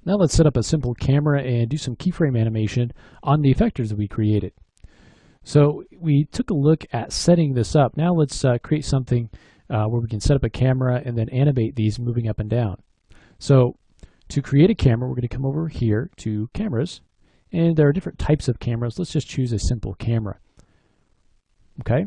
Now let's set up a simple camera and do some keyframe animation on the effectors that we created. So we took a look at setting this up. Now let's create something where we can set up a camera and then animate these moving up and down. So to create a camera, we're going to come over here to cameras, and there are different types of cameras. Let's just choose a simple camera. Okay,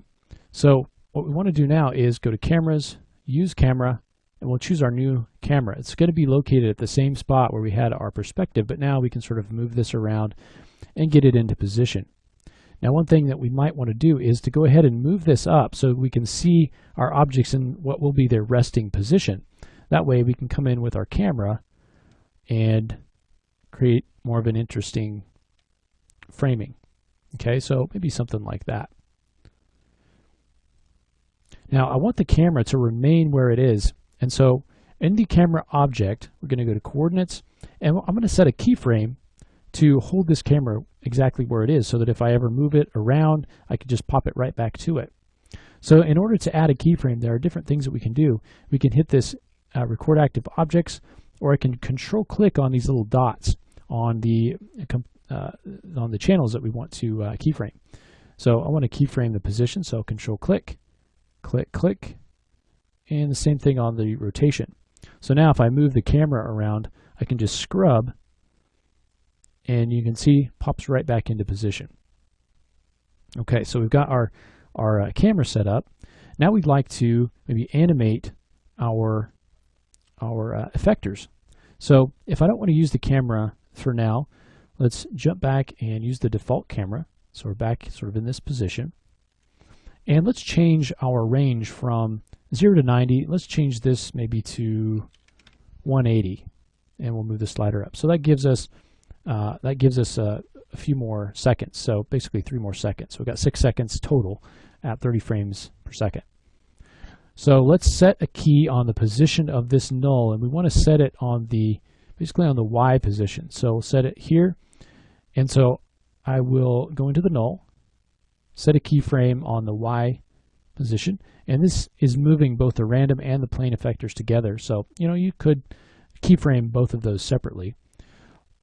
so what we want to do now is go to cameras, use camera, and we'll choose our new camera. It's going to be located at the same spot where we had our perspective, but now we can sort of move this around and get it into position. Now, one thing that we might want to do is to go ahead and move this up so we can see our objects in what will be their resting position. That way we can come in with our camera and create more of an interesting framing. Okay, so maybe something like that. Now, I want the camera to remain where it is. And so in the camera object, we're going to go to coordinates, and I'm going to set a keyframe to hold this camera exactly where it is so that if I ever move it around, I can just pop it right back to it. So in order to add a keyframe, there are different things that we can do. We can hit this record active objects, or I can control click on these little dots on the channels that we want to keyframe. So I want to keyframe the position, so control click, click, click, and the same thing on the rotation. So now if I move the camera around, I can just scrub, and you can see pops right back into position. Okay, so we've got our camera set up. Now we'd like to maybe animate our effectors. So if I don't want to use the camera for now, let's jump back and use the default camera. So we're back sort of in this position. And let's change our range from 0 to 90. Let's change this maybe to 180, and we'll move the slider up. So that gives us a few more seconds. So basically 3 more seconds. So we've got 6 seconds total at 30 frames per second. So let's set a key on the position of this null, and we want to set it on basically on the Y position. So we'll set it here, and so I will go into the null, set a keyframe on the Y position, and this is moving both the random and the plane effectors together. So you could keyframe both of those separately.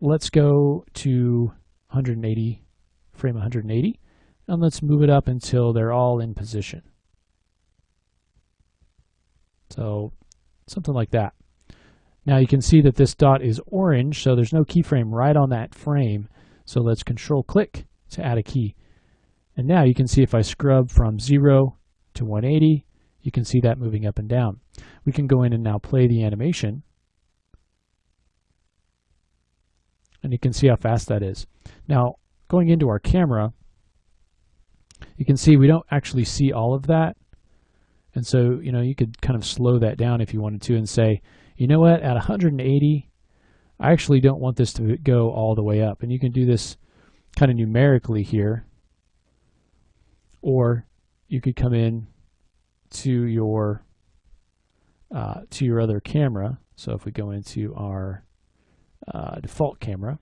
Let's go to 180, frame 180, and let's move it up until they're all in position. So something like that. Now you can see that this dot is orange, so there's no keyframe right on that frame. So let's control click to add a key. And now you can see if I scrub from 0 to 180, you can see that moving up and down. We can go in and now play the animation, and you can see how fast that is. Now, going into our camera, you can see we don't actually see all of that. And so, you could kind of slow that down if you wanted to and say, you know what, at 180, I actually don't want this to go all the way up. And you can do this kind of numerically here. Or you could come in to your other camera. So if we go into our default camera,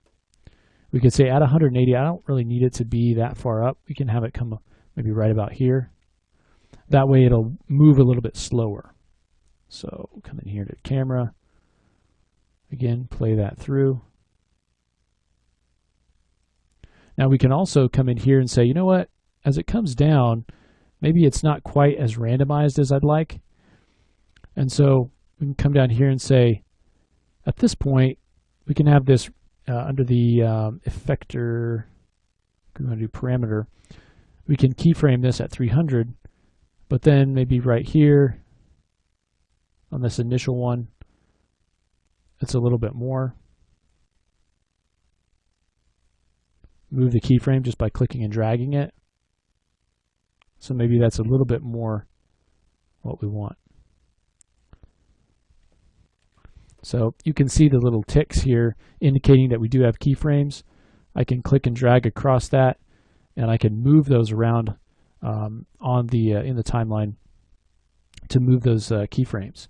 we could say at 180, I don't really need it to be that far up. We can have it come maybe right about here. That way it'll move a little bit slower. So come in here to camera. Again, play that through. Now we can also come in here and say, you know what, as it comes down, maybe it's not quite as randomized as I'd like. And so we can come down here and say, at this point, we can have this under the effector, we want to do parameter, we can keyframe this at 300, but then maybe right here on this initial one, it's a little bit more. Move the keyframe just by clicking and dragging it. So maybe that's a little bit more what we want. So you can see the little ticks here indicating that we do have keyframes. I can click and drag across that, and I can move those around in the timeline to move those keyframes.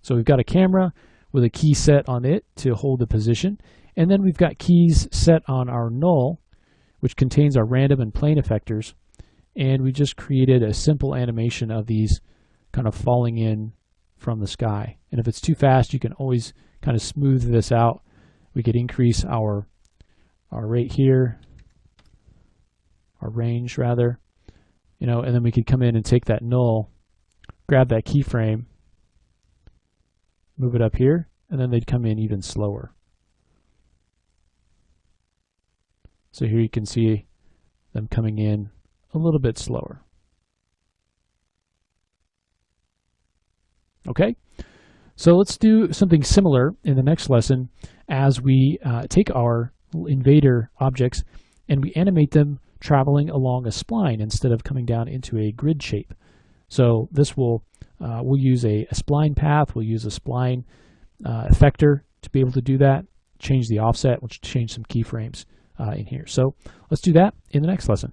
So we've got a camera with a key set on it to hold the position, and then we've got keys set on our null, which contains our random and plane effectors, and we just created a simple animation of these kind of falling in from the sky. And if it's too fast, you can always kind of smooth this out we could increase our rate here, our range rather, you know, and then we could come in and take that null, grab that keyframe, move it up here, and then they'd come in even slower. So here you can see them coming in a little bit slower. Okay, so let's do something similar in the next lesson as we take our invader objects and we animate them traveling along a spline instead of coming down into a grid shape. So this will we'll use a spline path, we'll use a spline effector to be able to do that, change the offset, we'll change some keyframes in here. So let's do that in the next lesson.